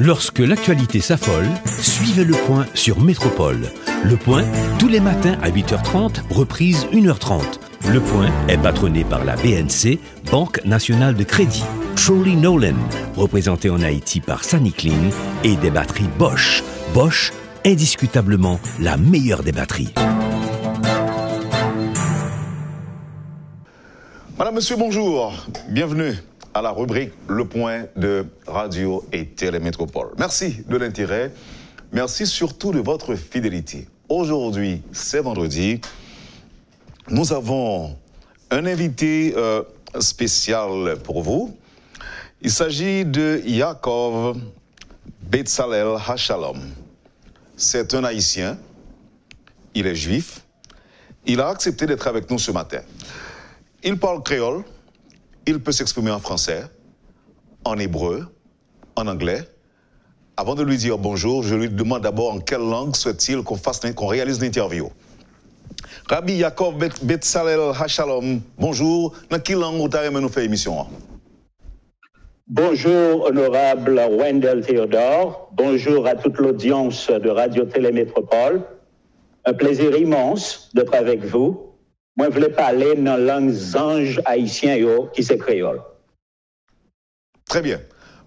Lorsque l'actualité s'affole, suivez Le Point sur Métropole. Le Point, tous les matins à 8h30, reprise 1h30. Le Point est patronné par la BNC, Banque Nationale de Crédit. Trolley Nolan, représenté en Haïti par Saniclean, et des batteries Bosch. Bosch, indiscutablement la meilleure des batteries. Madame, Monsieur, bonjour. Bienvenue à la rubrique Le Point de Radio et Télémétropole. Merci de l'intérêt. Merci surtout de votre fidélité. Aujourd'hui, c'est vendredi. Nous avons un invité spécial pour vous. Il s'agit de Yaakov Betzalel Hachalom. C'est un Haïtien. Il est juif. Il a accepté d'être avec nous ce matin. Il parle créole. Il peut s'exprimer en français, en hébreu, en anglais. Avant de lui dire bonjour, je lui demande d'abord en quelle langue souhaite-t-il qu'on réalise l'interview. Rabbi Yaakov Betzalel Hachalom, bonjour. Dans quelle langue vous avez nous fait l'émission? Bonjour, honorable Wendell Théodore. Bonjour à toute l'audience de Radio Télémétropole. Un plaisir immense d'être avec vous. Moi, je voulais parler dans la langue ange haïtien qui c'est créole. Très bien.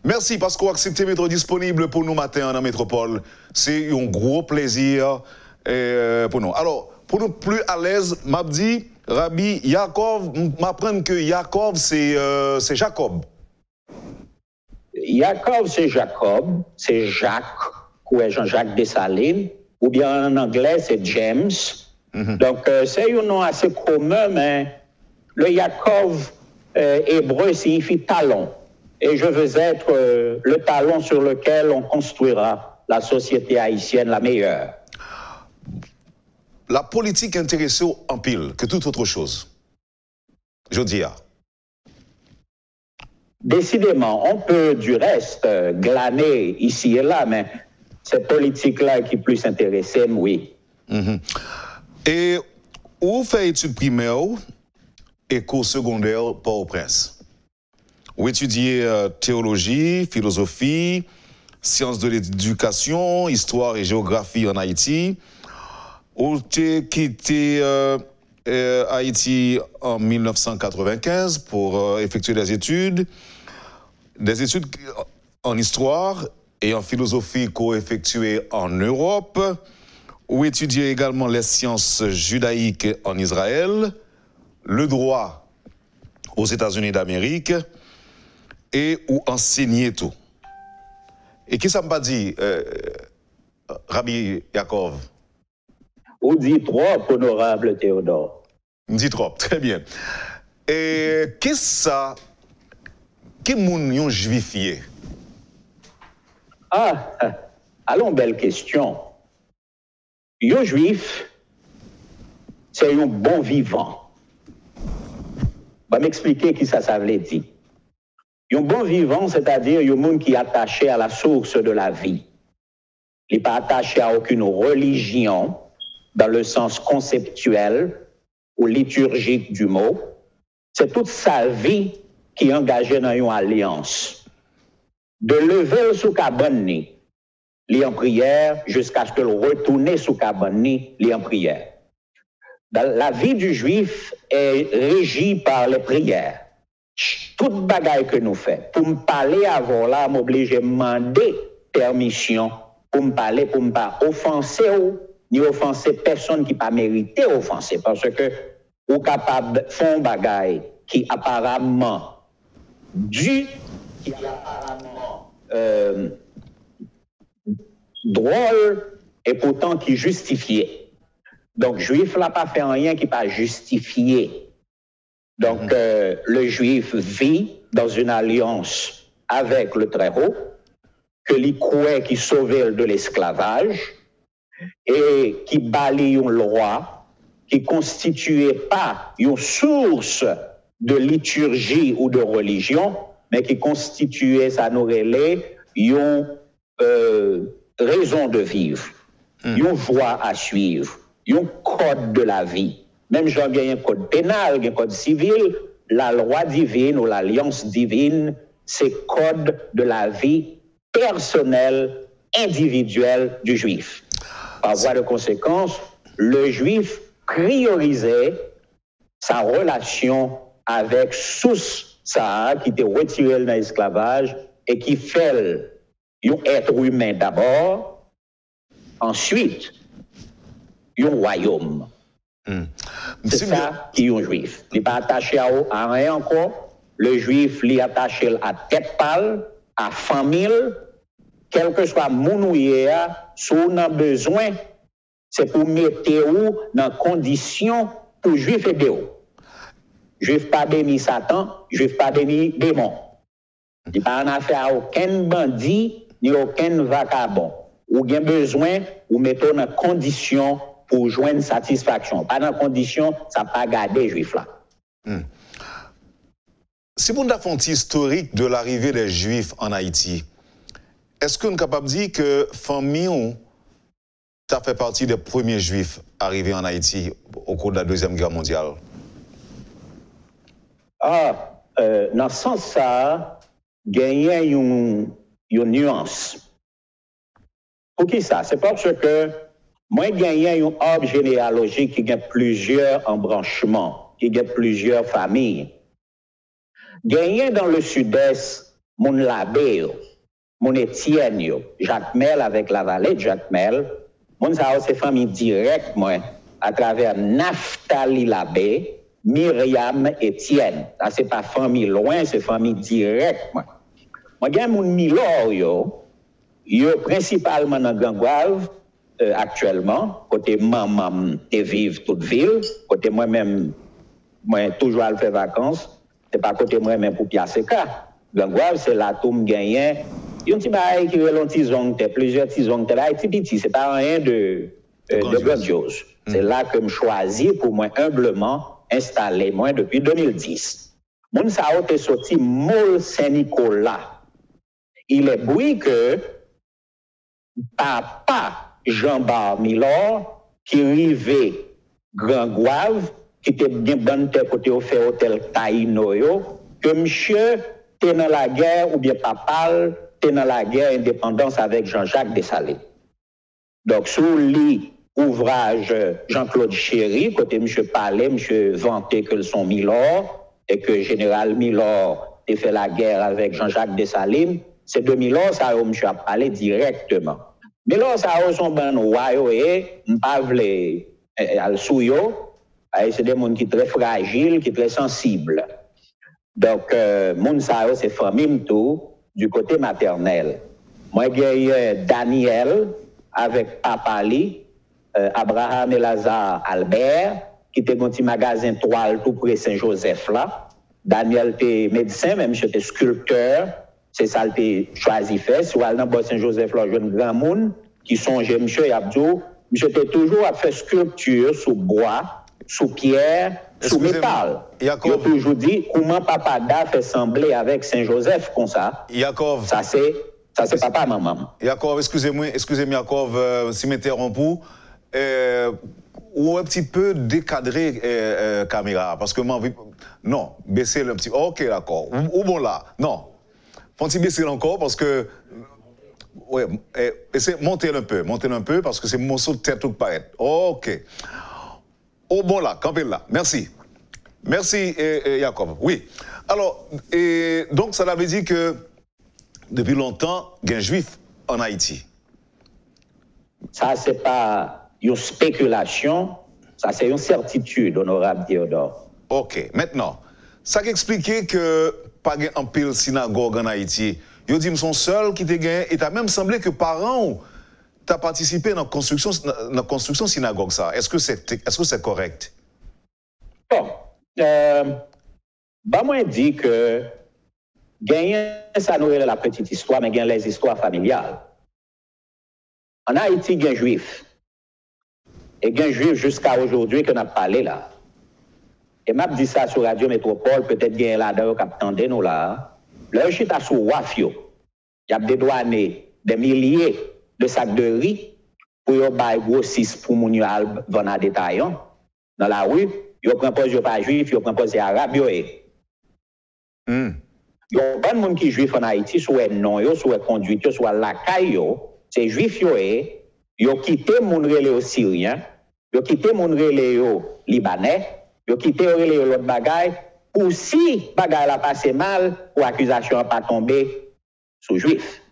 Merci parce qu'on a accepté d'être disponible pour nous matin dans la métropole. C'est un gros plaisir pour nous. Alors, pour nous plus à l'aise, m'a dit, Rabbi Yaakov, m'apprendre que Yaakov, c'est Jacob. Yaakov, c'est Jacob, c'est Jacques, ou Jean-Jacques Dessalines, ou bien en anglais, c'est James. Donc, c'est un nom assez commun, mais le Yaakov hébreu signifie talon. Et je veux être le talon sur lequel on construira la société haïtienne la meilleure. La politique intéresse en pile que toute autre chose. Je dis. Décidément, on peut du reste glaner ici et là, mais cette politique-là qui est plus intéressée, oui. Et où fait études primaires et cours secondaires Port-au-Prince? Où étudiez théologie, philosophie, sciences de l'éducation, histoire et géographie en Haïti. Où tu quitté Haïti en 1995 pour effectuer des études en histoire et en philosophie co-effectuées en Europe. Où étudier également les sciences judaïques en Israël, le droit aux États-Unis d'Amérique et où enseigner tout. Et qui ça m'a dit, Rabbi Yaakov? On dit trop, honorable Théodore. On dit trop, très bien. Et qu'est-ce ça, qui moun yon juifié? Ah, allons, belle question. Un juif, c'est un bon vivant. Je vais m'expliquer qui ça veut dire. Un bon vivant, c'est-à-dire un monde qui est attaché à la source de la vie. Il n'est pas attaché à aucune religion, dans le sens conceptuel ou liturgique du mot. C'est toute sa vie qui est engagée dans une alliance. De lever sous cabane, li en prière jusqu'à ce que le retourne sous Kabani, li en prière. La vie du juif est régie par les prières. Toute bagaille que nous faisons, pour me parler avant là, m'oblige à demander permission pour me parler, pour ne pas offenser ou ni offenser personne qui n'a pas mérité offenser. Parce que ou capable de faire un bagaille qui apparemment dû, qui apparemment drôle et pourtant qui justifié. Donc, juif n'a pas fait rien qui pas justifié. Donc, le juif vit dans une alliance avec le Très-Haut, que l'y croit qui sauvait de l'esclavage et qui balaye une loi qui constituait pas une source de liturgie ou de religion, mais qui constituait, ça nous relais, une raison de vivre, une voie à suivre, un code de la vie. Même j'en ai un code pénal, un code civil, la loi divine ou l'alliance divine, c'est code de la vie personnelle, individuelle du juif. Par voie de conséquence, le juif priorisait sa relation avec Sous Sahara qui était retiré dans l'esclavage et qui fait un être humain d'abord, ensuite un royaume. C'est ça qui est un juif. Il n'est pas attaché à rien encore. Le juif est attaché à tête pâle, à famille, quel que soit mon ou si on a besoin, c'est pour mettre ou dans condition pour juif aider ou. Juif pas béni Satan, juif pas béni démon. Il n'y a pas en affaire à aucun bandit ni aucun vagabond. Ou bien besoin ou mettre dans condition pour joindre satisfaction. Pas dans condition, ça pas garder juif là. Si vous avez un historique de l'arrivée des Juifs en Haïti, est-ce qu'on est capable de dire que famille a fait partie des premiers Juifs arrivés en Haïti au cours de la Deuxième Guerre mondiale? Dans ce sens, ça, il y a une nuance. Pour qui ça? C'est parce que moi, il y a un arbre généalogique qui a plusieurs embranchements, qui a plusieurs familles. Gagné dans le sud-est, mon Labé, mon Étienne, Jacques Mel avec la vallée de Jacques Mel, mon ça c'est famille directe, moi, à travers Naftali Labé, Myriam Étienne. Ça, c'est pas famille loin, c'est famille directe, moi. Moi, j'ai mon Milor, yo principalement dans Gangouave, actuellement, côté maman, et vive toute ville, côté moi-même, moi, toujours à faire vacances. C'est pas côté moi-même pour Piaseka. Gangouave, c'est là tout me gagne. Il y a un petit bail qui est un tison, plusieurs tisons, c'est pas rien de grandiose. C'est là que je choisis pour moi humblement installer moi depuis 2010. Mon sao est sorti Mol Saint-Nicolas. Il est bruit que papa Jean-Bar Milor qui arrivait Gangouave qui était bien bon côté au fait hôtel Taïno que monsieur était dans la guerre ou bien papa était dans la guerre indépendance avec Jean-Jacques Dessalines. Donc sous lit ouvrage Jean-Claude Chéry côté monsieur parlait monsieur vantait que son Milor et que général Milor a fait la guerre avec Jean-Jacques Dessalines, c'est de Milor ça monsieur a parlé directement. Milor ça son ban royaux et pas vle al souyo. C'est des gens qui sont très fragiles, qui sont très sensibles. Donc, moun sa c'est famille tout du côté maternel. Moi, j'ai Daniel avec papa li, Abraham et Lazare Albert, qui était dans un petit magasin toile tout près Saint-Joseph là. Daniel était médecin, même j'étais sculpteur. C'est ça qu'il a choisi faire. Si vous allez dans Saint-Joseph là, jeune grand monde qui songeait monsieur Abdou, monsieur était toujours à faire sculpture sous bois. Sous pierre, sous métal. Il a toujours dit comment papa Da fait sembler avec Saint-Joseph comme ça. Yakov. Ça c'est papa maman. Yakov, excusez-moi Yakov, si m'interromps ou un petit peu décadrer caméra parce que non, baisser un petit. OK, d'accord. Ou bon là. Non. Faut-il baisser encore parce que ouais, monter un peu parce que c'est mon morceau de tête tout paraît. OK. Oh bon là, campez là. Merci. Merci, Jacob. Oui. Alors, donc, ça veut dire que depuis longtemps, il y a un juif en Haïti. Ça, c'est pas une spéculation, ça, c'est une certitude, honorable Théodore. OK. Maintenant, ça expliquait que pas un pile synagogue en Haïti. Ils dit qu'ils sont seuls qui te gagnent et t'as même semblé que parents tu as participé dans la construction synagogue, ça. Est-ce que c'est correct? Bon. Moi, dit que gagner, ça nous est la petite histoire, mais gagner les histoires familiales. En Haïti, il y a un juif. Et il y a un juif jusqu'à aujourd'hui qu'on a parlé là. Et m'a dit ça sur Radio Métropole, peut-être qu'il y a là-dedans qui attendait nous là. Là, je suis à sous Wafio. Il y a dédouané des milliers de sacs de riz pour yon bay grossis pour moun yo al vendre détaillant dans la rue, yo prend pas yo pas juif, yo prend pas arabe yo Il y a un bon monde qui est juif en Haïti, soit non, soit conduite, soit la caille, c'est juif, ils ont quitté mon relais aux Syriens, ils ont quitté mon relais aux Libanais, ils ont quitté mon relais aux l'autre bagaille, pour si bagaille a passé mal, pour accusation n'a pas tombé sous juif.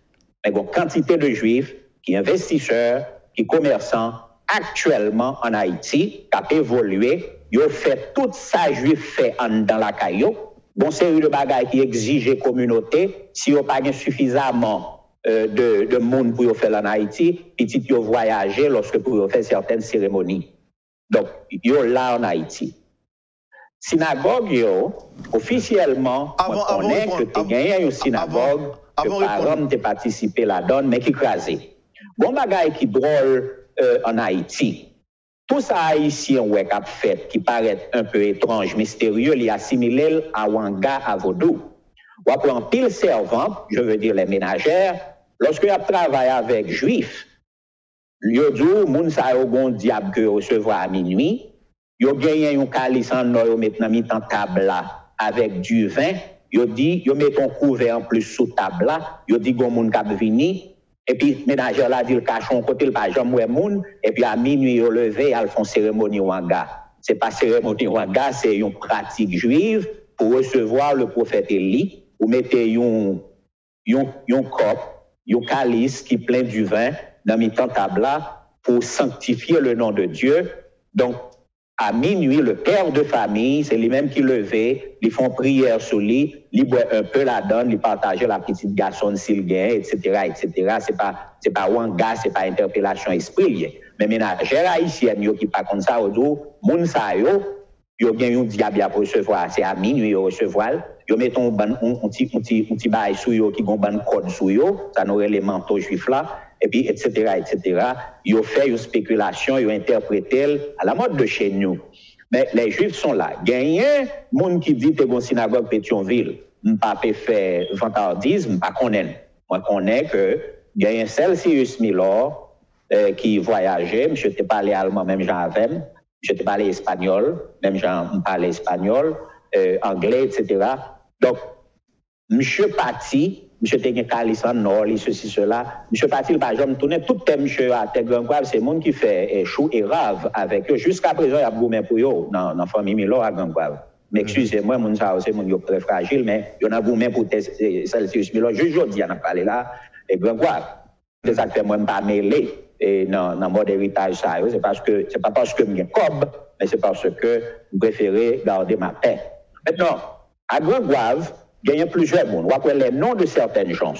Mais bon, quantité de juifs qui investisseurs, qui commerçants, actuellement en Haïti, qui a évolué, ils ont fait tout ça juif fait dans la caillou. Bon, série de bagages qui exigent communauté, si vous n'avez pas suffisamment de monde pour faire en Haïti, petit vous voyager lorsque vous faire certaines cérémonies. Donc, vous là en Haïti. Synagogue, officiellement, on connaît que tu gagné une synagogue, que parents ont participé là-dedans, mais qui crasé. Bon bagage qui drôle en Haïti. Tout ça haïtien ouais qu'a fait qui paraît un peu étrange, mystérieux, il assimilé à Wanga à Vodou. Ou après en pile servante, je veux dire les ménagères, lorsque y a travaillé avec juifs, yo dit moun sa yo gon diable que recevoir à minuit, yo gagné un calice en or maintenant mis en table là avec du vin, yo dit yo met un couvert en plus sous table là, yo dit gon moun k'ap vini. Et puis, ménagère là dit le cachon côté le pas jamais moun et puis à minuit au lever ils font cérémonie wanga. C'est pas cérémonie wanga, c'est une pratique juive pour recevoir le prophète Élie ou mettez un cop, un calice qui plein du vin dans mi-temps table là pour sanctifier le nom de Dieu. Donc à minuit, le père de famille, c'est lui-même qui levait, ils font prière sur lui, ils boivent un peu la donne, ils partagent la petite garçon s'il gagne, etc., etc. C'est pas wanga, c'est pas interpellation esprit. Mais ménagère haïtienne, yo qui pas comme ça, au dos, moun sa yo gagne un diable à recevoir, c'est à minuit yo recevoir, yo met un petit bail sou yo qui gon ban code sou yo, ça n'aurait les manteaux juifs là. Et puis, etc., etc. Ils ont fait une spéculation, ils ont interprété à la mode de chez nous. Mais les Juifs sont là. Gagné, monde qui dit que c'est une synagogue Pétionville, je ne peux pas faire vantardise, je ne pas connaître. Moi, je connais que gagné Celsius Milor qui voyageait, je t'ai parlé allemand, même j'en avais, je t'ai parlé espagnol, même j'en parlais espagnol, anglais, etc. Donc, monsieur Patti, monsieur Tegné Calissan, Nord, ceci, cela. Monsieur Patil, par exemple, tourner tout le monsieur à Tegranguave, c'est le monde qui fait chou et rave avec eux. Jusqu'à présent, il y a gourmet pour eux dans la famille Milo à Ganguave. Mais excusez-moi, mon ça c'est mon très fragile, mais il y en a gourmet pour Celsius Milo. Je dis, on a parlé là, et Ganguave. C'est ça que moi, je ne pas mêler dans le mode héritage. C'est pas parce que je suis cob, mais c'est parce que je préfère garder ma paix. Maintenant, à Ganguave, il y a plusieurs mondes. On va les noms de certaines gens.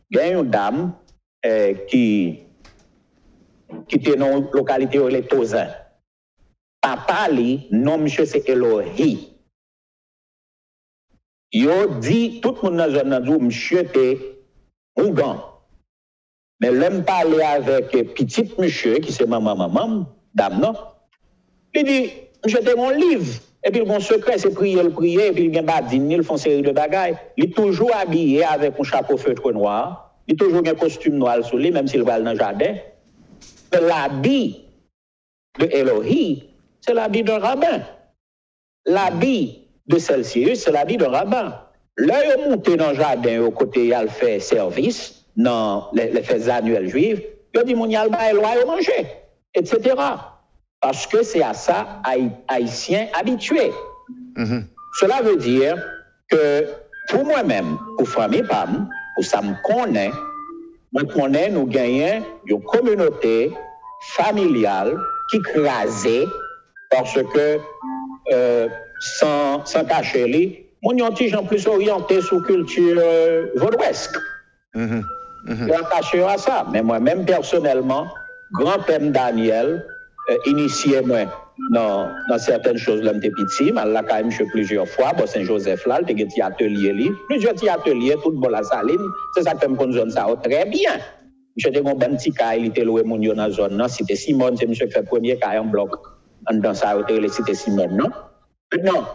Il y a une dame qui était dans la localité où les Tozin. Papa, lui, non, monsieur, c'est Elohi. Il dit, tout le monde dans la zone dit, monsieur, c'est Ougan. Mais l'homme parler avec petit monsieur, qui c'est maman, dame, non? Il dit, monsieur, c'est mon livre. Et puis, mon secret, c'est prier, et puis il vient badiner, il fait une série de bagailles. Il est toujours habillé avec un chapeau feutre noir. Il est toujours un costume noir sur lui, même s'il va dans le jardin. Mais l'habit de Elohi, c'est l'habit d'un rabbin. L'habit de Celsius, c'est l'habit d'un rabbin. Là, il est monté dans le jardin, au côté, il a fait service, dans les fêtes annuelles juives. Il a dit, mon yalba, il va manger, etc. Parce que c'est à ça haïtien habitué. Cela veut dire que pour moi-même, pour famille PAM, pour ça me connaît, nous gagnons une communauté familiale qui crasait parce que sans cacher les, mon petit en plus orienté sur culture vaudouesque. Il a caché à ça. Mais moi-même personnellement, grand-père Daniel, initié moi dans certaines choses là m'étais petit, mais là quand même je plusieurs fois bon Saint-Joseph là, il y a un atelier plusieurs petits ateliers tout bon la saline, c'est ça que me connais zone ça très bien. J'étais un bon petit cas, il était loué mon dans la zone non, cité Simone, c'est monsieur qui fait premier cas en bloc dans ça hôtel cité Simone non. Maintenant,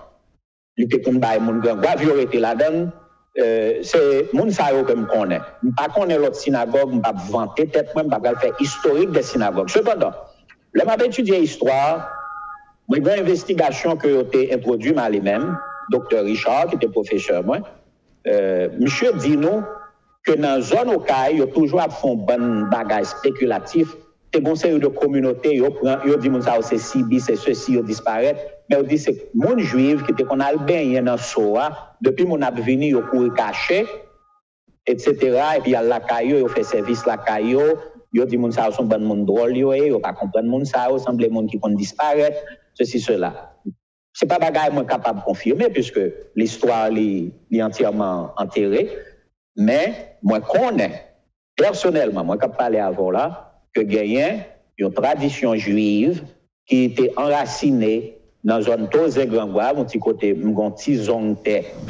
il était comme bail mon grand Guavio était là-dedans. C'est mon ça que me connaît. Pas connaître l'autre synagogue, pas vanter tête même pas faire historique des synagogues. Cependant, là, j'ai étudié l'histoire, j'ai une investigation que j'ai introduite par lui-même, docteur Richard, qui était professeur, moi, monsieur dit nous que dans la zone au cas, il y a toujours fait un bon bagage spéculatif. C'est bon série de communautés, ils disent que c'est Sibi, c'est ceci, ils disparaissent. Mais ils disent que c'est les juifs qui étaient albéniens dans Soa, depuis mon venu, ils courent caché, etc. Et puis il y a la caillou, ils fait service la caillou, ils disent que c'est un bon monde drôle, ils ne pas comprendre monde ça, ils semblent les gens qui vont disparaître, ceci, cela. Ce n'est pas bagage moi capable de confirmer, puisque l'histoire est entièrement enterrée. Mais moi, je connais, personnellement, moi, je parler avant là, que gagnait une tradition juive qui était enracinée dans une zone grand bois, mon petit côté, mon petit zone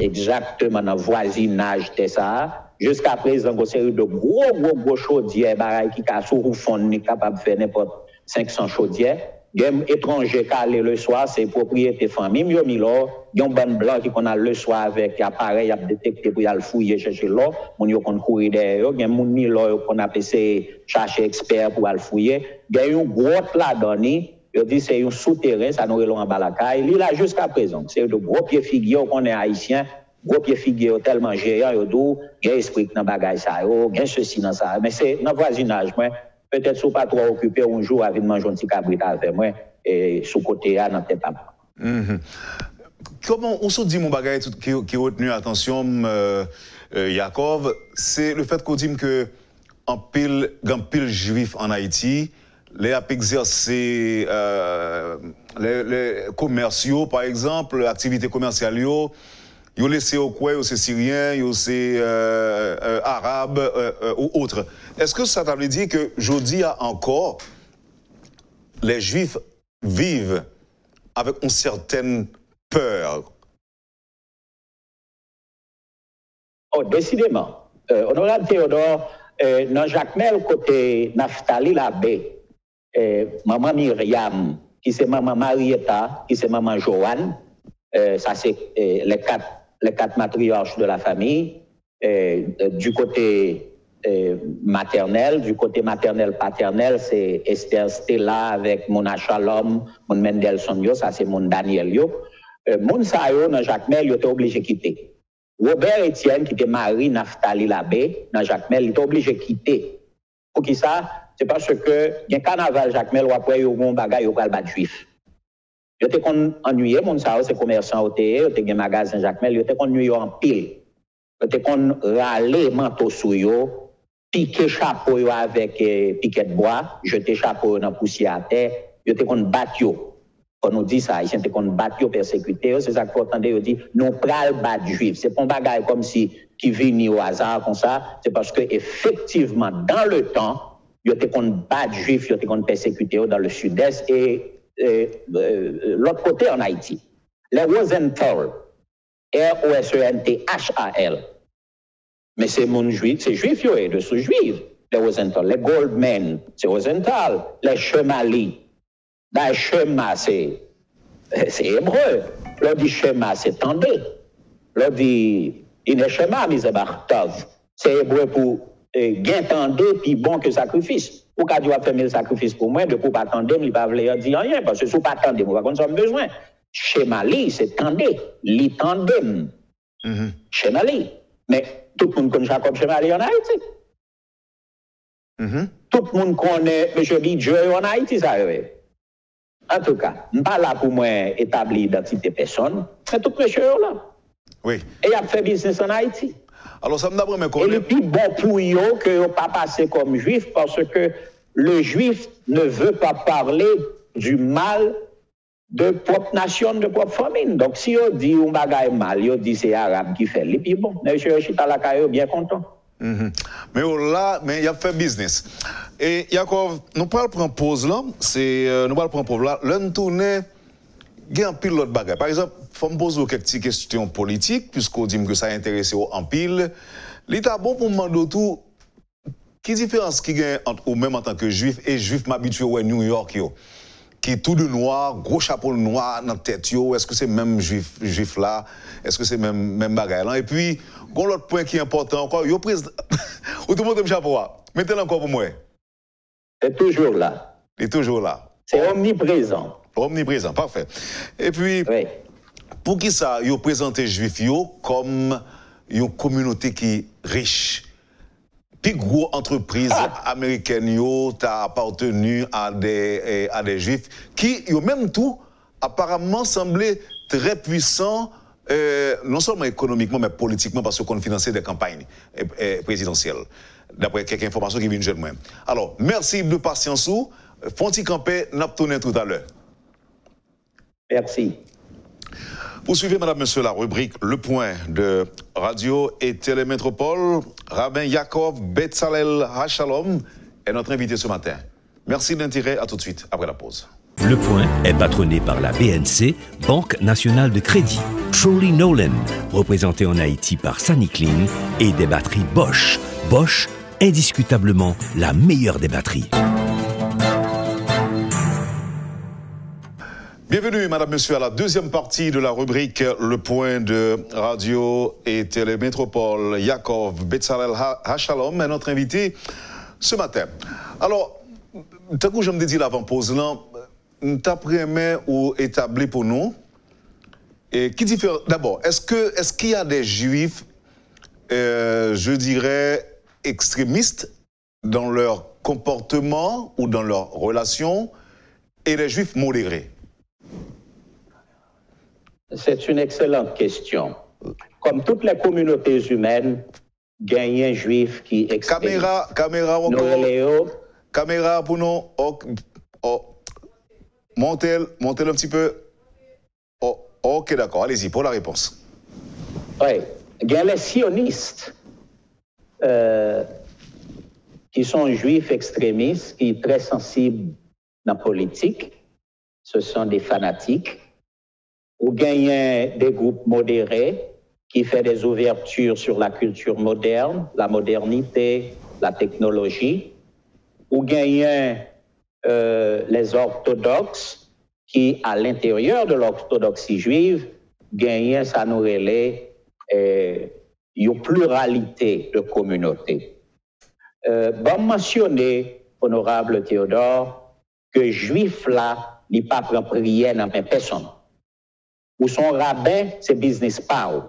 exactement dans le voisinage de ça, jusqu'à présent, une série de gros chaudières, qui sont fond, capable de faire n'importe 500 chaudières. Il y a un étranger qui allait le soir, c'est propriété famille, il y a un ban blanc qui a le soir avec appareil à détecter pour aller fouiller chercher l'eau, on y a courir derrière, il y a un milo qu'on a essayé chercher expert pour aller fouiller, il y a un gros là-dedans, il dit c'est un souterrain, ça nous est en bas la caille, il est là jusqu'à présent, c'est de gros pieds figures qu'on est haïtien, gros pieds figures tellement géants, il y a esprit dans bagage ça, il y a ceci dans ça, mais c'est dans le voisinage, peut-être si pas trop occupé un jour avec manger un petit cabrit avec moi et sous côté à notre tête. Comment on se dit mon bagage qui a retenu attention Yaakov, c'est le fait qu'on dit que en pile juif en Haïti, les a exercé les commerciaux par exemple, activités commerciales ils ont laissé au coin, c'est syrien, ils c'est arabe ou autre. Est-ce que ça veut dire que aujourd'hui encore les juifs vivent avec une certaine peur? Oh, décidément. Honorable Théodore, dans Jacmel, côté Naftali Labé, maman Myriam, qui c'est maman Marietta, qui c'est maman Joanne, ça c'est les quatre matriarches de la famille, du côté maternel, paternel, c'est Esther Stella avec mon Shalom, mon Mendelssohn, ça c'est mon Daniel. Mon Sayo, dans Jacmel, il était obligé de quitter. Robert Etienne, qui était mari Naftali Labé, dans Jacmel, il était obligé de quitter. Pour qui ça? C'est parce que, il y a un carnaval Jacmel, ou après, il y a un bagage, il y a un bagage juif. Je t'ai ennuyé, mon Sao, c'est commerçant au TE, je t'ai un magasin Jacmel, je t'ai ennuyé en pile. Je t'ai râlé manteau sous yo, piqué chapeau avec piquet de bois, jeté chapeau dans la poussière à terre, je t'ai battu. On nous dit ça, ils t'ai battu, persécuté, c'est ça qu'on entendait, ils dit, non, pral bat juif. C'est pas un bagage comme si qui vient au hasard comme ça, c'est parce que effectivement, dans le temps, ils t'ai bat juif, ils t'ai persécuté dans le sud-est et l'autre côté en Haïti, les Rosenthal, Rosenthal, mais c'est mon juif, c'est juif, de sous-juif, les Rosenthal, les Goldman, c'est Rosenthal, les Chemali, les Chema, c'est hébreu, l'on dit Chema, c'est Tandé, l'on dit Ineshema, Misebartov, c'est hébreu pour gain Tandé, puis bon que sacrifice. Ou quand tu vas faire le sacrifice pour moi, de ne pas attendre, il ne va pas dire rien, parce que si vous ne pas attendre, vous n'avez pas besoin. Chez Mali, c'est tendé, li tandem. Chez Mali. Mais tout le monde connaît Jacob chez Mali en Haïti. Tout le monde connaît M. Bidjeu en Haïti, ça veut. En tout cas, je ne suis pas là pour moi établir l'identité personne, mais tout monsieur là. Oui. Et il a fait business en Haïti. Alors, ça me d'abord me connaît. Et le plus bon pour eux que ne pas passer comme juif parce que le juif ne veut pas parler du mal de propre nation, de propre famille. Donc, si on dit un bagage mal, on dit c'est arabe qui fait, et puis bon, monsieur Chita Lakayo bien content. Mais là, mais il a fait business. Et Yaakov, nous parlons prendre pause là, nous parlons prendre pause là, l'un tourner, il y a un pile l'autre bagage. Par exemple, il faut me poser quelques questions politiques, puisqu'on dit que ça a intéressé en pile. L'État bon pour me demander tout, quelle différence qu'il y a entre ou même en tant que juif et juif m'habitué à New York yo, qui est tout de noir, gros chapeau noir dans la tête yo, est-ce que c'est même juif là, est-ce que c'est même bagage là? Et puis, l'autre point qui est important encore, yo président, ou tout le monde aime chapeau, mettez-le encore pour moi. C'est toujours là. Il est toujours là. C'est omniprésent. Omniprésent, parfait. Et puis, oui. Pour qui ça, yo présenté juif yo comme une communauté qui est riche. Plus gros entreprises américaines ont appartenu à des juifs qui, ont même tout, apparemment, semblaient très puissants, non seulement économiquement, mais politiquement, parce qu'on finançait des campagnes présidentielles. D'après quelques informations qui viennent de moi. Alors, merci de patience. Fonti Campé, n'a tourné tout à l'heure. Merci. Poursuivez, madame, monsieur, la rubrique Le Point de Radio et Télémétropole. Rabbin Yaakov Betzalel Hachalom est notre invité ce matin. Merci de l'intérêt. À tout de suite, après la pause. Le Point est patronné par la BNC, Banque nationale de crédit, Trolley Nolan, représenté en Haïti par Saniclean, et des batteries Bosch. Bosch, indiscutablement la meilleure des batteries. Bienvenue, madame, monsieur, à la deuxième partie de la rubrique Le Point de Radio et Télémétropole. Yaakov Betzalel Hachalom est notre invité ce matin. Alors, tant que je me dis l'avant-pause, nous t'apprenons ou établi pour nous. Et qui diffère d'abord, est-ce qu'il y a des juifs, je dirais, extrémistes dans leur comportement ou dans leurs relations et des juifs modérés? C'est une excellente question. Comme toutes les communautés humaines, il y a un juif qui extrémiste. Caméra pour nous. Montez un petit peu. Oh, ok, d'accord. Allez-y, pour la réponse. Oui. Il y a les sionistes qui sont juifs extrémistes, qui sont très sensibles dans la politique. Ce sont des fanatiques. Ou gagnent des groupes modérés qui font des ouvertures sur la culture moderne, la modernité, la technologie. Ou gagnent les orthodoxes qui, à l'intérieur de l'orthodoxie juive, gagnent, ça nous relève, une pluralité de communautés. Bon mentionner, honorable Théodore, que juif là, il n'y a pas de prière dans mes personnes. Ou son rabbin, c'est business power.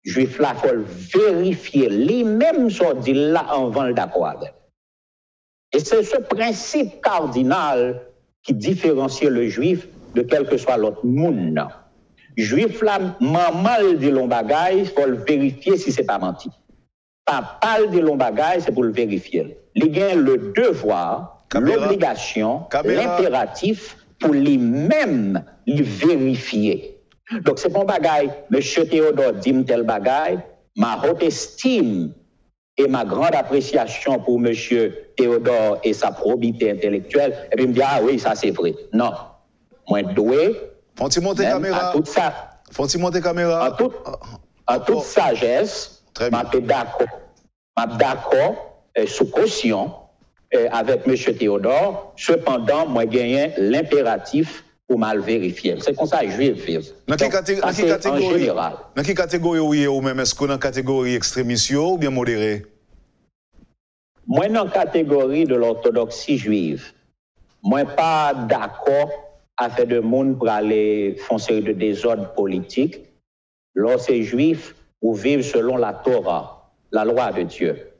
Juif là, il faut vérifier. Lui-même, son dit là, en vend le d'accord. Et c'est ce principe cardinal qui différencie le juif de quel que soit l'autre monde. Juif là, maman dit l'on bagaille, il faut le vérifier si c'est pas menti. Papa dit l'on bagaille, c'est pour le vérifier. Il a le devoir, l'obligation, l'impératif pour lui-même le vérifier. Donc, c'est mon bagaille, M. Théodore dit tel bagaille, ma haute estime et ma grande appréciation pour M. Théodore et sa probité intellectuelle, et puis me dit, ah oui, ça c'est vrai. Non. Moi, doué. Faut-il monter caméra? Faut-il monter caméra? En toute sagesse, je suis d'accord, sous caution, avec M. Théodore. Cependant, moi, j'ai gagné l'impératif pour mal vérifier. C'est comme ça que je vais vivre. Dans quelle catégorie ou même est-ce que dans la catégorie extrémiste ou bien modéré? Moi, dans la catégorie de l'orthodoxie juive, moi, pas d'accord avec de monde pour aller faire une série de désordres politiques. Lorsque juifs ou vivent selon la Torah, la loi de Dieu,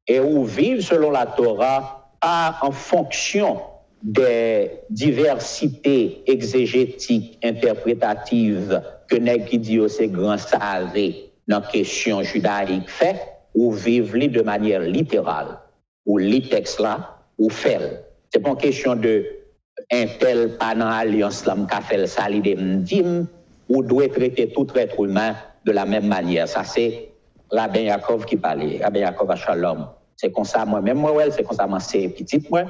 et ou vivent selon la Torah, pas en fonction des diversités exégétiques, interprétatives que nèg qui dit c'est grand savé dans question judaïque fait, ou vivre de manière littérale, ou lit texte là, ou fait. C'est pas une question de un tel pas dans l'alliance là qu'a fait ça li de ou doit traiter tout être humain de la même manière. Ça c'est Rabbin Yaakov qui parlait, Rabbin Yaakov Shalom. C'est comme ça moi-même c'est comme ça moi c'est petite moi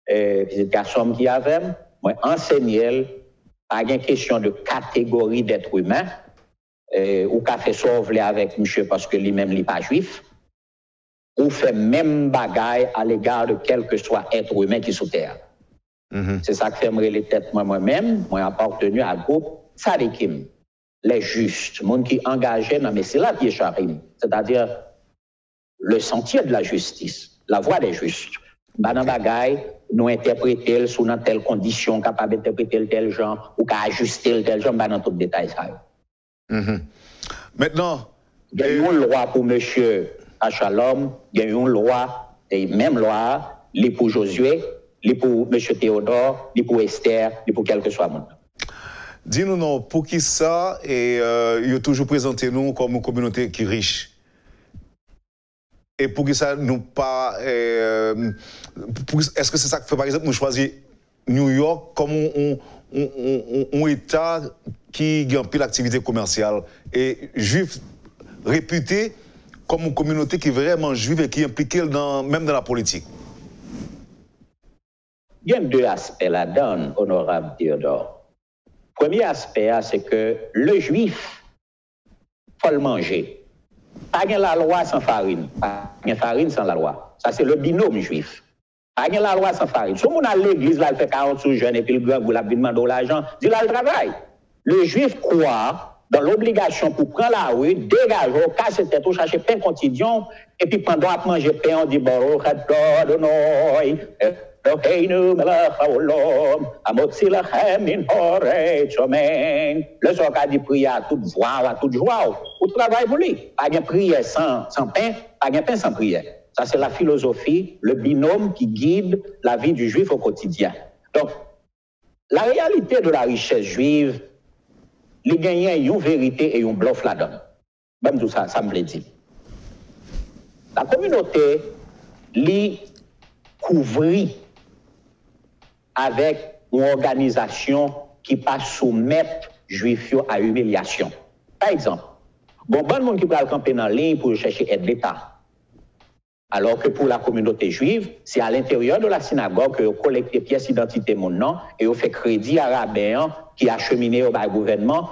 petite garçon qui avait moi enseigner pas une question de catégorie d'être humain ou qu'a fait sauver avec monsieur parce que lui-même n'est pas juif ou fait même bagaille à l'égard de quel que soit être humain qui sous terre. C'est ça que fait les têtes moi-même, moi appartenu à groupe Sadikim, les justes, monde qui engagé dans mais c'est là qui est charim, c'est-à-dire le sentier de la justice, la voie des justes. Dans bagaille, nous interpréter sous dans telle condition, capable d'interpréter tel genre ou qu'à ajuster tel genre, dans tout détail ça. Maintenant, Il y a une loi pour M. Achalom, il y a une loi, et même loi, les pour Josué, les pour M. Théodore, les pour Esther, les pour quel que soit le monde. Dis-nous, non, pour qui ça, et il a toujours présenté nous comme une communauté qui est riche. Et pour qui ça, nous pas. Est-ce que c'est ça que fait, par exemple, nous choisir New York comme un État qui a plus l'activité commerciale et juif réputé comme une communauté qui est vraiment juive et qui est impliquée même dans la politique? Il y a deux aspects là-dedans, honorable Théodore. Premier aspect, c'est que le juif, il faut le manger. Pas la loi sans farine, pas farine sans la loi. Ça, c'est le binôme juif. Pas la loi sans farine. Si on a l'église, là, il fait 40 sous jeunes et puis le grand goût, il demande l'argent, il a le travail. Le juif croit dans l'obligation pour prendre la rue, dégager, casser tête, chercher pain quotidien, et puis pendant à manger pain, on dit, bon, le soir a dit prière à toute voix, à toute joie, au travail pour lui. Pas de prière sans pain, pas de pain sans prière. Ça, c'est la philosophie, le binôme qui guide la vie du juif au quotidien. Donc, la réalité de la richesse juive, les gagnants, ils ont une vérité et une bluff là-dedans. Même tout ça, ça me l'a dit. La communauté, les couvrit avec une organisation qui pas soumettre juifs à humiliation. Par exemple, bon monde qui va camper dans la ligne pour chercher aide l'État. Alors que pour la communauté juive, c'est à l'intérieur de la synagogue que vous collectez pièces d'identité mon nom et vous fait crédit arabe qui a cheminé au gouvernement.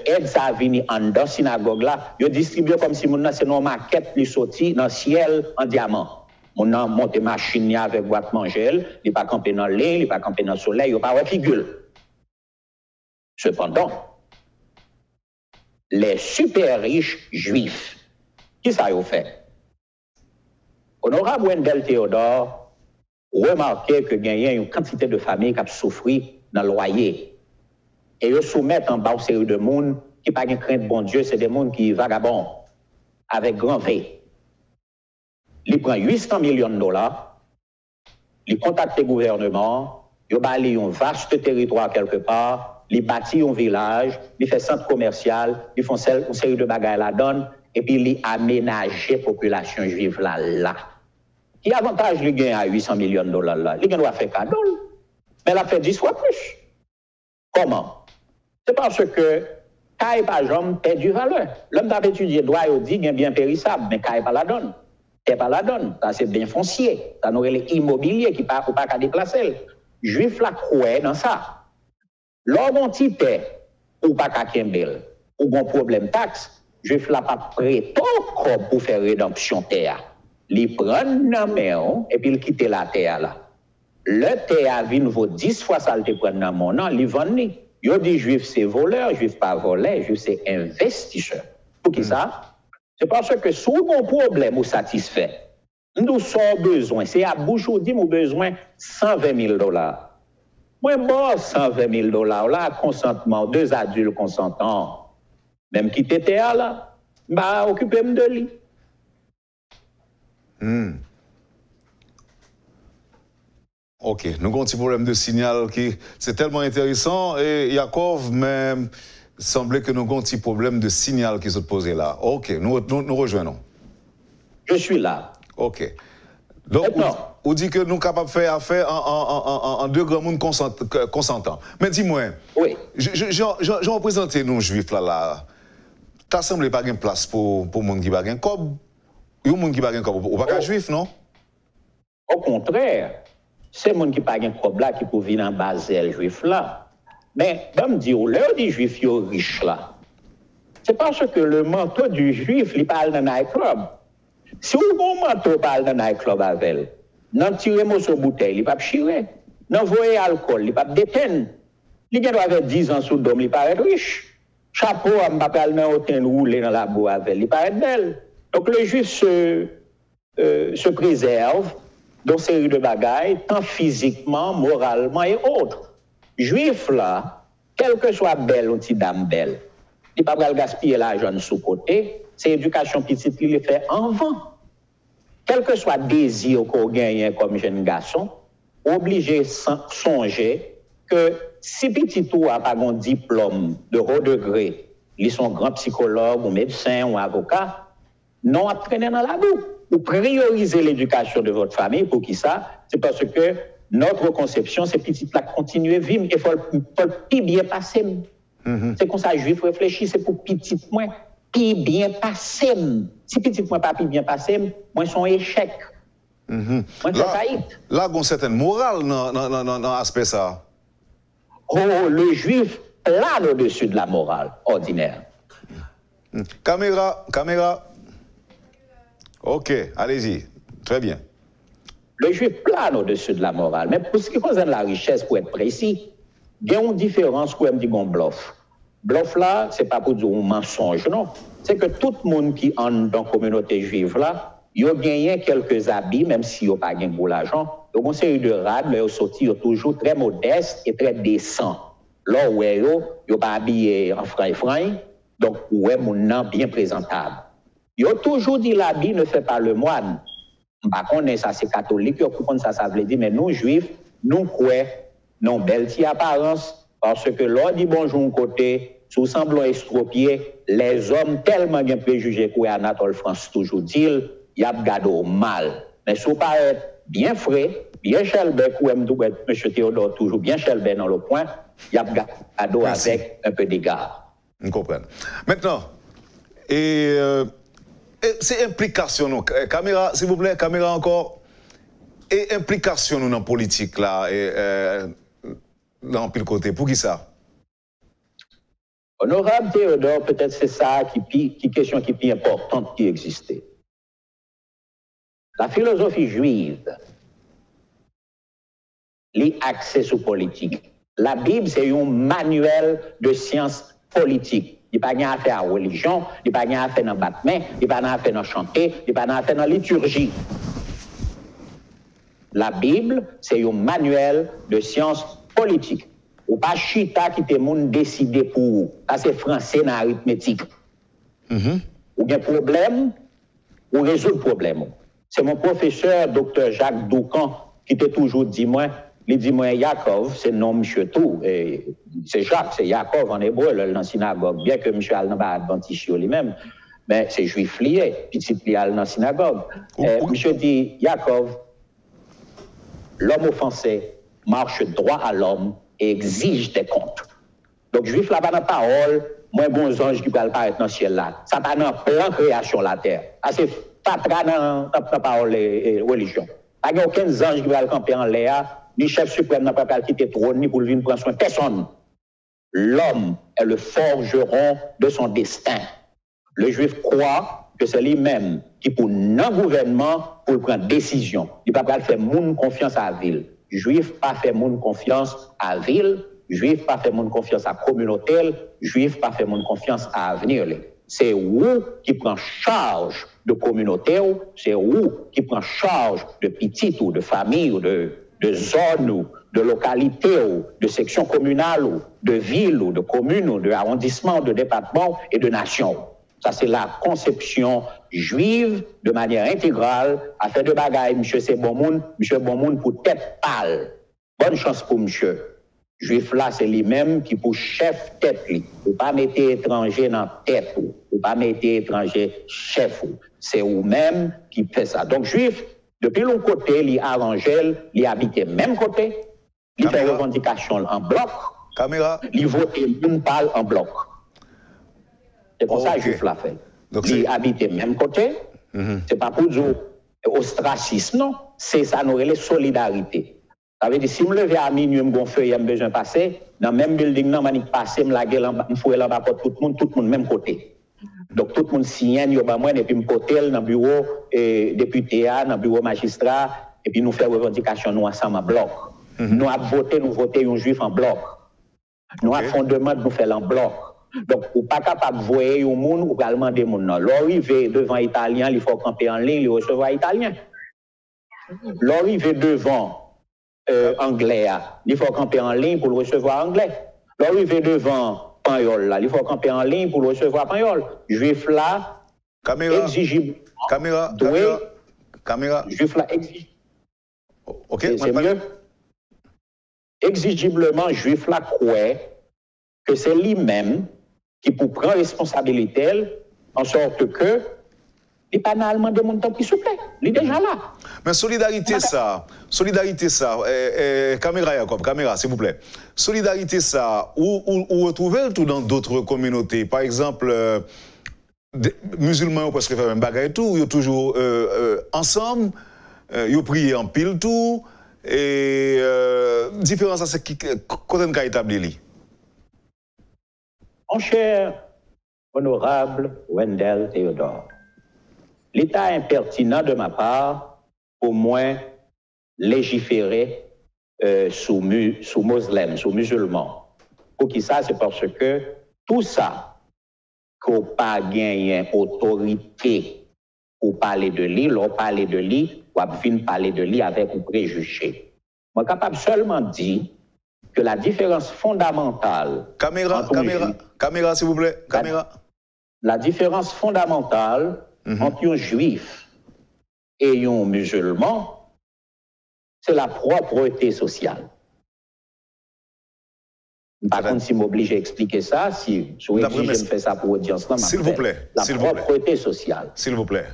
Aide ça à venir en dans la synagogue là, vous distribuez comme si mon nom c'est une maquette qui sorti dans le ciel en diamant. Mon nom monte machine avec boîte manger, il pas camper dans l'air, il pas camper dans le soleil, il pas figure. Cependant, les super riches juifs, qui ça y a fait? Honorable Wendell Théodore, remarquez que il y a une quantité de familles qui ont souffert dans le loyer. Et ils soumettent en bas une série de monde qui n'ont pas de crainte de bon Dieu, c'est des gens qui vagabondent avec grand V. Ils prennent 800 millions de dollars, ils contactent le gouvernement, ils balayent un vaste territoire quelque part, ils bâtissent un village, ils font un centre commercial, ils font une série de bagages là-dedans, et puis ils aménagent la population juive là. Qui avantage les gains à 800 millions de dollars là? Les gains doivent faire cadeau, mais elle a fait 10 fois plus. Comment? C'est parce que Kaye par exemple perd du valeur. L'homme qui a étudié droit, il dit qu'il est bien périssable, mais Kaye pas la donne. Kaye pas la donne. Ça c'est bien foncier. Ça n'aurait les immobiliers qui ne peuvent pas déplacer. Juif la croit dans ça. L'homme on t'y paie ou pas qu'à Kembel, ou bon problème taxe, Juif la pas prêt comme pour faire rédemption terre. Il prend la main et puis il quitte la terre là. Le terre vient vaut 10 fois ça le prend dans mon nom, il vend ni. Yo dit juif c'est voleur, juif pas voleur, juif c'est investisseur. Pour qui ça? C'est parce que sous mon problème ou satisfait, nous sommes besoin, c'est à bouche ou dit nous besoin 120 000 dollars. Moi bon 120 000 dollars là, consentement, 2 adultes consentants. Même quitter terre là, bah occuper de lui. Ok, nous avons un petit problème de signal qui c'est tellement intéressant et Yaakov, mais il semblait que nous avons un petit problème de signal qui se posait là. Ok, nous rejoignons. Je suis là. Ok. Donc, on dit que nous sommes capables de faire affaire en deux grands mondes consentants. Mais dis-moi, oui. Je représente nous juifs là. Tu semblé pas une place pour les gens qui n'ont pas de cob. Il y a des gens qui n'ont pas de cob. Ou pas juif, non? Au contraire. C'est les gens qui n'ont pas de cob là qui peuvent venir en Basel juif là. Mais, je me dis, l'heure des juifs sont riches là. C'est parce que le manteau du juif, il parle dans un nightclub. Si vous avez un manteau parle dans un nightclub avec elle, non tirez-moi sur bouteille, il ne va pas chirer. Non voyez alcool, il ne va pas déteindre. Il doit avoir 10 ans sous dôme, il paraît riche. Chapeau, on ne va pas dans hôtel rouler dans la boue avec elle, il paraît belle. Donc le juif se préserve dans une série de bagailles, tant physiquement, moralement et autres. Juif là, quelle que soit belle ou petite dame belle, il ne va pas gaspiller l'argent sous côté, c'est l'éducation petite qui le fait en vent. Quel que soit le désir qu'on gagne comme jeune garçon, obligé de songer que si petit tout a pas un diplôme de haut degré, ils sont grands psychologues ou médecins ou avocats, non apprennent dans la boue. Ou prioriser l'éducation de votre famille, pour qui ça? C'est parce que notre conception, c'est petit là continuer à vivre, il faut le bien passer. C'est comme ça, juif réfléchit, c'est pour petit moins, puis bien passer. Si petit moins pas bien passer, moi, son échec. Moi, c'est faillite. Là, il y a une certaine morale dans l'aspect ça. Oh, le juif plane au-dessus de la morale ordinaire. Caméra. Ok, allez-y. Très bien. Le juif plane au-dessus de la morale. Mais pour ce qui concerne la richesse, pour être précis, il y a une différence qu'on dit qu'on bluff. Bluff là, ce n'est pas pour dire un mensonge, non. C'est que tout le monde qui entre dans la communauté juive là, il a gagné quelques habits, même s'il n'a pas gagné beaucoup d'argent. Donc, on série de rades, mais ils sont toujours très modestes et très décents. Là où ils n'ont pas habillé en franc. Donc, ouais, mon nom bien présentable. Ils ont toujours dit l'habit ne fait pas le moine. Par contre, ça c'est catholique, ça veut dire, mais nous, juifs, nous croyons, non belle apparence, parce que l'on dit bonjour un côté, sous semblant estropié, les hommes tellement bien préjugés que Anatole France toujours dit, il y a gardé mal. Mais si vous paraît bien frais, bien chelbé, ou M. Théodore toujours bien chelbé dans le point, il y a gardé avec un peu d'égard. On comprend. Maintenant, c'est implication, nous. Caméra, s'il vous plaît, caméra encore. Et implication, nous, dans la politique, là, dans pile côté. Pour qui ça? Honorable Théodore, peut-être c'est ça qui question qui est plus importante qui existait. La philosophie juive, l'accès sur politique. La Bible, c'est un manuel de sciences politiques. Il n'y a pas rien à faire en religion, il n'y a pas rien à faire dans le battement, il n'y a pas rien à faire dans chanter, il n'y a pas rien à faire dans la liturgie. La Bible, c'est un manuel de sciences politiques. Ou pas chita qui te moun décider pour vous. Ça, c'est français dans l'arithmétique. Ou bien problème, ou résoudre le problème. C'est mon professeur, Dr. Jacques Doucan, qui t'a toujours dit moi, il dit moi, Yaakov, c'est nom monsieur tout. C'est Jacques, c'est Yaakov en hébreu, dans la synagogue. Bien que monsieur al n'a pas adventiste lui-même, mais c'est juif lié, petit lié dans la synagogue. Monsieur dit, Yaakov, l'homme offensé marche droit à l'homme et exige des comptes. Donc, juif là-bas dans la parole, moins bons anges qui peuvent apparaître dans le ciel là. Ça pas dans plan création de la terre. C'est pas dans la parole et religion. Il n'y a aucun ange qui va camper en l'air, ni chef suprême n'a pas quitté le trône, ni pour venir prendre soin de personne. L'homme est le forgeron de son destin. Le juif croit que c'est lui-même qui, pour non-gouvernement, pour prendre décision. Il ne peut pas faire moun confiance à la ville. Juif pas fait moun confiance à la ville. Juif pas fait moun confiance à la communauté. Juif pas fait moun confiance à l'avenir. C'est vous qui prend charge de communauté, c'est vous qui prend charge de petites ou de famille ou de zone ou de localité ou de section communale ou de ville ou de commune ou de arrondissement, de département et de nation. Ça, c'est la conception juive de manière intégrale. À faire de bagaille, monsieur, c'est bon monde pour tête pâle. Bonne chance pour monsieur. Juif là, c'est lui-même qui pour chef tête. Ou pas mettre étranger dans tête. Ou pas mettre étranger chef. C'est vous-même qui fait ça. Donc, juif, depuis l'autre côté, il arrange, il habite même côté. Il fait revendication en bloc. Caméra. Il vote une parle en bloc. C'est pour ça que Juif l'a fait. Donc, il habite même côté. C'est pas pour dire ostracisme, non. C'est ça, nous les solidarité. Ça veut dire, si je me lève à minuit, je me feu, j'ai besoin de passer, dans le même building, je vais passer, je vais fouiller là-bas pour tout le monde, même côté. Donc, tout le monde signe, et puis je côté dans le bureau député, dans le bureau magistrat, et puis nous faisons revendication, nous ensemble en bloc. Nous avons voté un juif en bloc. Nous avons fondement, nous faisons en bloc. Donc, vous n'êtes pas capable de voir un monde ou de demander un monde. L'arrivée devant l'Italien, il faut camper en ligne, il recevoir l'Italien. L'arrivée devant Anglais, il faut camper en ligne pour le recevoir Anglais. L'arrivée devant Pagnol, il faut camper en ligne pour le recevoir Pagnol. Juif là, exigiblement, caméra. Juif là exige. Ok, c'est mieux. Exigiblement, Juif là croit que c'est lui-même qui pour prendre responsabilité en sorte que il n'est pas normalement de mon temps qui souple. Il est déjà là. Mais solidarité ça, caméra Jacob, caméra s'il vous plaît. Solidarité ça, ou retrouver tout dans d'autres communautés. Par exemple, musulmans parce que faire un bagage et tout, ils sont toujours ensemble, ils prient en pile tout, et différence c'est qui quand on a établi. Mon cher honorable Wendell Théodore, l'État impertinent de ma part, au moins légiférer sous musulmans. Pour qui ça, c'est parce que tout ça, qu'on pas gagné autorité pour parler de lui, l'on parler de lui, ou venir parler de lui avec un préjugé. Moi, je suis capable seulement de dire que la différence fondamentale... Caméra, s'il vous plaît, caméra. La différence fondamentale entre un juif et un musulman, c'est la propreté sociale. Par contre, si m'oblige à expliquer ça, si je me fais ça pour l'audience, s'il vous plaît. La propreté sociale. S'il vous plaît.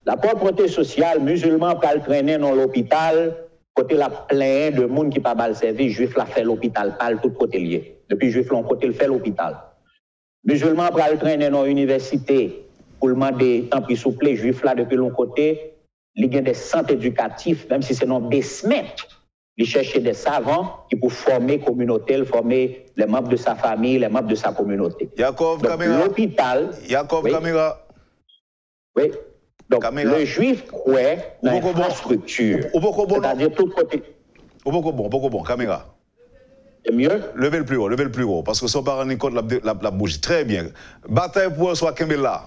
La propreté sociale, musulman peut le traîner dans l'hôpital, côté la plein de monde qui pas mal servi, juif la fait l'hôpital, pas tout côté lié. Depuis juif l'on côté le fait l'hôpital. Musulman peut le traîner dans l'université pour le demander tant pis souple, juif là depuis l'autre côté, il y a des centres éducatifs, même si c'est non des semaines. Il cherche des savants qui pour former communauté, former les membres de sa famille, les membres de sa communauté. Jacob, caméra. L'hôpital. Jacob, oui. Caméra. Oui. Donc, caméra. Le juif croit dans l'infrastructure. C'est-à-dire tout côté. Bon, caméra. C'est mieux? Levez le plus haut, parce que son parent n'est compte la bougie. Très bien. Bataille pour soit Kembela.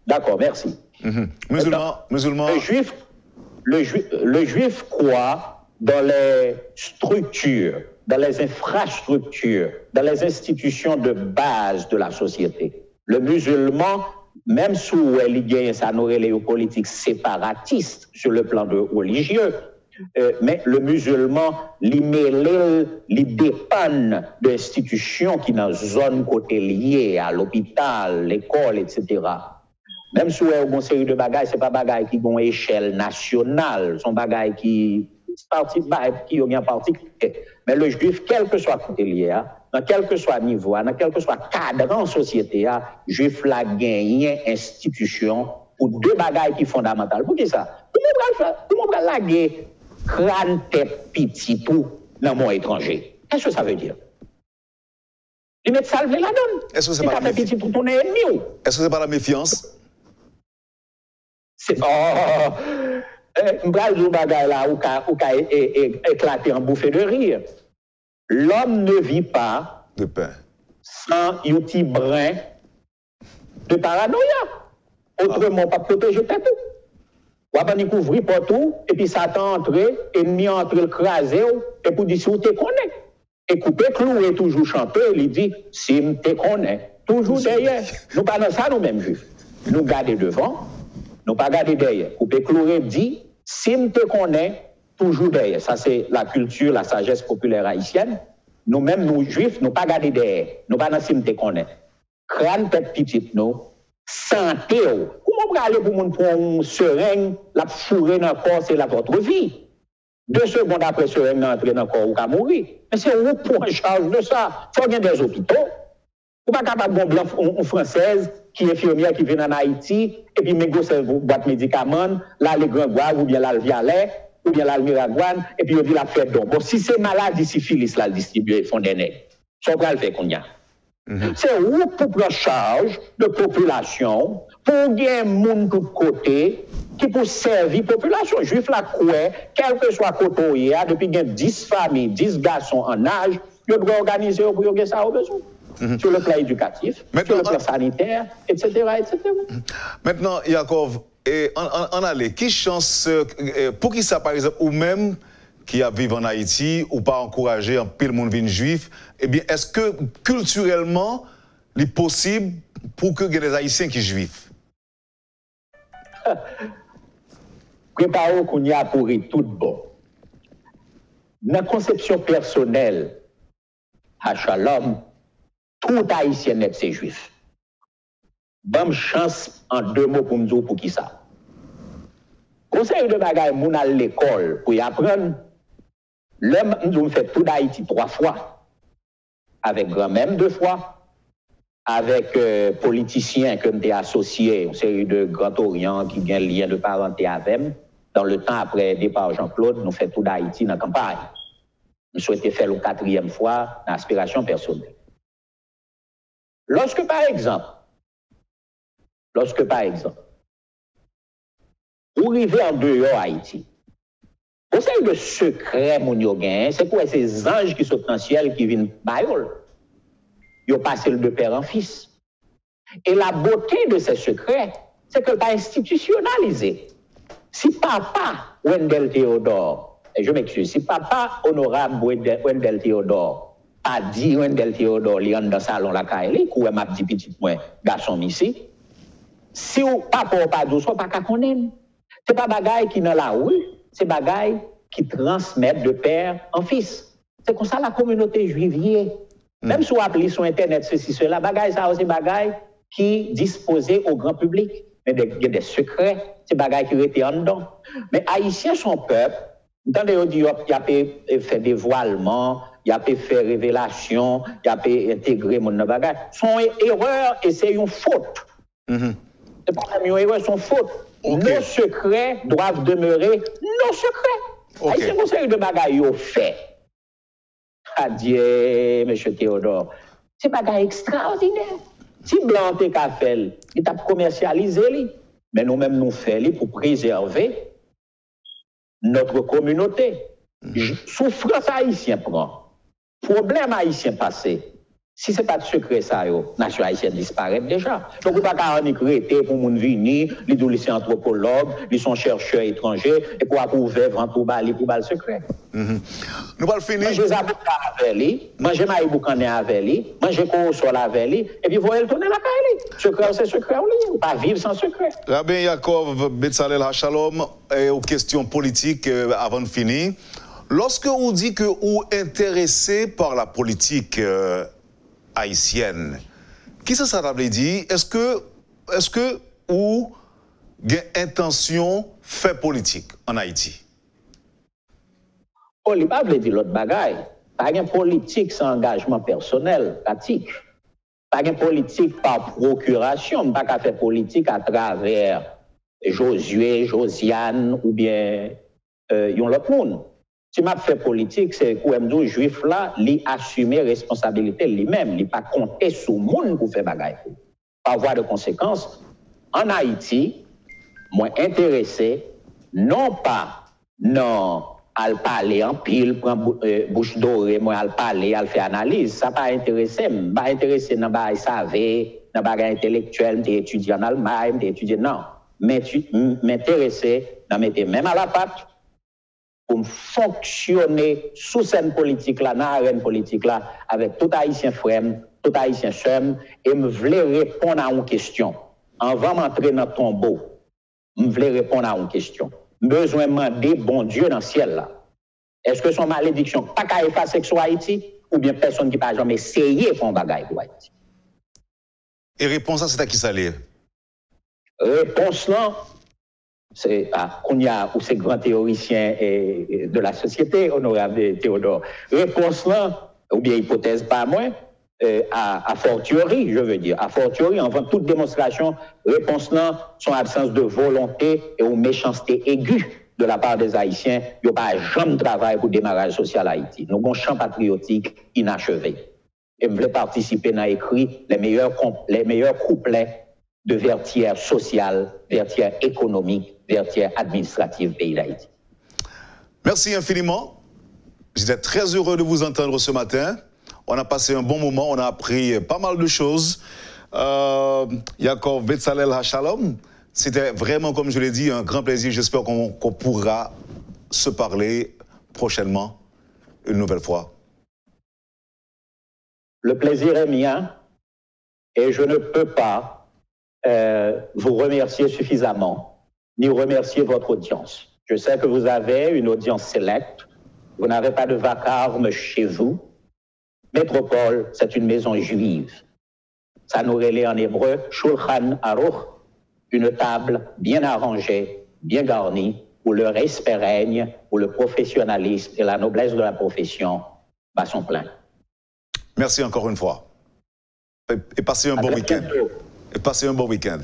D'accord, merci. Musulman. Le juif croit dans les structures, dans les infrastructures, dans les institutions de base de la société. Le musulman, même sous il gagne sa politique séparatiste sur le plan religieux, mais le musulman, il dépend d'institutions qui dans zone côté liée à l'hôpital, l'école, etc. Même si on a une série de bagages, ce n'est pas des bagages qui ont une échelle nationale, ce sont des bagages qui ont une partie. Mais le juif, quel que soit côté lié, dans quel que soit niveau, dans quel que soit cadre en société, le juif a gagné institution pour deux bagages qui sont fondamentales. Pour qui ça? Comment on va laguer crâne tête petit tout dans mon étranger? Qu'est-ce que ça veut dire? Il met salver la donne. Est-ce que c'est pas la méfiance? Est-ce que c'est pas la méfiance? C'est m'bral bagay là ou ka éclater en bouffée de rire. L'homme ne vit pas de pain sans un petit brin de paranoïa. Autrement, pas protéger tout. Ou pas ni couvrir partout et puis Satan entrer, ennemi entre le craser et pour dire si vous te connais. Et couper clouer toujours chanter, il dit si me te connais. Toujours derrière. Nous pas dans ça nous mêmes juifs. Nous garder devant. Nous pas garder derrière. Couper clouer dit, si me te connais, toujours derrière. Ça, c'est la culture, la sagesse populaire haïtienne. Nous-mêmes, nous, juifs, nous pas garder derrière. Nous pas dans si me te connais. Crâne tête petite, nous, santé. Comment vous aller pour un seringue, la fourrer dans le corps, c'est la votre vie. 2 secondes après seringue entrer dans le corps, vous allez mourir. Mais c'est où pour en charge de ça? Il faut qu'il y ait des hôpitaux. Vous n'êtes pas capable de blanc une française qui est infirmière qui vient en Haïti et puis négocie une boîte médicaments, là les grands guaves ou bien là le violet ou bien là le miraguane et puis on dit la fête donc. Bon, si c'est maladie syphilis là le distribuer font des nègres. Ça va le faire qu'on y a. C'est où pour prendre charge de population pour gagner monde de côté qui pour servir population juif la quoi quel que soit côté depuis 10 familles, 10 garçons en âge, ils doivent organiser pour gagner ça au besoin. Sur le plan éducatif, sur le plan sanitaire, etc. etc. Maintenant, Yaakov, on allait, qui chance, pour qui ça, par exemple, ou même qui vivent en Haïti, ou pas encourager un pile monde juif, eh bien, est-ce que culturellement, il est possible pour que les Haïtiens qui sont juifs? Préparez qu'on y a pour tout bon. Dans la conception personnelle, à Shalom, tout Haïtien net c'est juif. Bonne chance en 2 mots pour me dire pour qui ça. Conseil de bagaille, moun à l'école pour y apprendre. L'homme nous fait tout d'Haïti 3 fois. Avec grand-mère 2 fois. Avec politiciens que m'étais associé, une série de Grand Orient qui ont un lien de parenté avec eux. Dans le temps après départ Jean-Claude, nous fait tout d'Haïti dans la campagne. Nous souhaitons faire la 4e fois dans l'aspiration personnelle. Lorsque par exemple, vous arrivez en dehors Haïti, vous savez le secret, mon yoga, c'est quoi ces anges qui sont dans le ciel qui viennent baïol? Ils ont passé de père en fils. Et la beauté de ces secrets, c'est que pas institutionnalisé. Si papa Wendell Théodore, et je m'excuse, si papa honorable Wendell Théodore a dit Wendell Théodore, il est dans le salon la caille, ou m'a dit petit moi, garçon ici, si ou papa ou pas douce, pas qu'à connaître. C'est pas bagaille qui dans la rue, c'est bagaille qui transmettent de père en fils. C'est comme ça la communauté juive. Même si on appelle sur Internet ceci, cela, bagaille ça aussi bagaille qui disposait au grand public. Mais il y a des secrets, c'est bagaille qui étaient en dedans. Mais Haïtiens, son peuple, dans les audios, il a fait dévoilement, il a fait révélation, il a intégré mon bagaille. Son erreur et c'est une faute. C'est pas une erreur, c'est une faute. Nos secrets doivent demeurer nos secrets. Haïtiens, une série de bagailles ont fait. Adieu, M. Théodore. C'est bagaille extraordinaire. Si Blanc est qu'à faire, il a commercialisé, mais nous-mêmes nous faisons pour préserver notre communauté. Souffrance haïtienne prend. Problème haïtien passé. Si ce n'est pas de secret, ça, la nation haïtienne disparaît déjà. Donc, on ne peut pas arrêter pour nous venir, les deux lycées anthropologues, ils sont chercheurs étrangers, et pour approuver, vendre pour baler le secret. Nous allons finir. Manger Zabouka avec lui, manger Maïboukané avec lui, manger Korosol avec lui, et puis vous allez tourner la caille. Secret, c'est secret, on ne pas vivre sans secret. Rabbi Yaakov Betzalel Hachalom, aux questions politiques avant de finir. Lorsque on dit que vous êtes intéressé par la politique haïtienne, qui ça veut dire? Est-ce que vous avez intention de faire politique en Haïti? On ne peut pas dire l'autre bagaille. Pas de politique sans engagement personnel, pratique. Pas de politique par procuration. Pas qu'à faire politique à travers Josué, Josiane ou bien l'autre monde. Si je fais politique, c'est que le juif là, il assume responsabilité lui-même. Il n'a pas compté sur le monde pour faire bagaille. Par voie de conséquence, en Haïti, moi intéressé, non pas à parler en pile, prendre bouche dorée, moi à parler, à faire analyse. Ça pas intéressé. Je pas intéressé dans le SAV, dans le bagage intellectuel, d'étudier en Allemagne, d'étudier. Non. M'intéresser, dans mettre même à la patte, pour fonctionner sous cette politique-là, dans l'arène politique-là, avec tout haïtien frère, tout haïtien sœur, et me voulais répondre à une question. Avant d'entrer dans le tombeau, je voulais répondre à une question. Besoin de demander, bon Dieu, dans le ciel là. Est-ce que son malédiction pas qu'à effacer sur Haïti, ou bien personne qui n'a jamais essayé de faire un bagage pour Haïti? Et réponse à c'est à qui ça l'est? Réponse là, c'est à Kounia ou ces grands théoriciens de la société, honorable Théodore. Réponse là, ou bien hypothèse pas moins, à fortiori, je veux dire, à fortiori, avant toute démonstration, réponse là, son absence de volonté et ou méchanceté aiguë de la part des Haïtiens, il n'y a pas jamais de travail pour le démarrage social à Haïti. Nous avons un champ patriotique inachevé. Et je voulais participer dans l'écrit les meilleurs couplets de vertière sociale, vertière économique, vertière administrative pays d'Haïti. Merci infiniment. J'étais très heureux de vous entendre ce matin. On a passé un bon moment, on a appris pas mal de choses. Yaakov Betzalel Hachalom, c'était vraiment, comme je l'ai dit, un grand plaisir. J'espère qu'on pourra se parler prochainement, une nouvelle fois. Le plaisir est mien. Et je ne peux pas vous remercier suffisamment, ni remercier votre audience. Je sais que vous avez une audience sélecte. Vous n'avez pas de vacarme chez vous. Métropole, c'est une maison juive. Ça nous relève en hébreu, Shulchan Aruch, une table bien arrangée, bien garnie, où le respect règne, où le professionnalisme et la noblesse de la profession bat son plein. Merci encore une fois. Et passez un bon week-end. Et passez un bon week-end.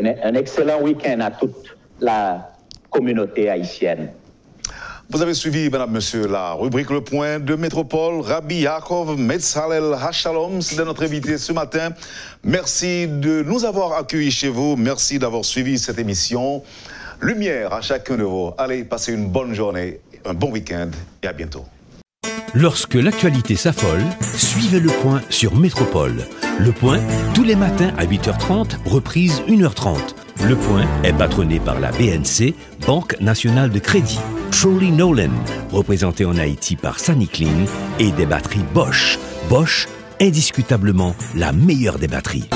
Un excellent week-end à toute la communauté haïtienne. Vous avez suivi, mesdames, messieurs, la rubrique Le Point de Métropole. Rabbi Yaakov Metzalel Hashalom, c'est notre invité ce matin. Merci de nous avoir accueillis chez vous. Merci d'avoir suivi cette émission. Lumière à chacun de vous. Allez, passez une bonne journée, un bon week-end et à bientôt. Lorsque l'actualité s'affole, suivez Le Point sur Métropole. Le Point, tous les matins à 8h30, reprise 1h30. Le Point est patronné par la BNC, Banque Nationale de Crédit. Trolley Nolan, représenté en Haïti par Sunny Clean, et des batteries Bosch. Bosch, indiscutablement la meilleure des batteries.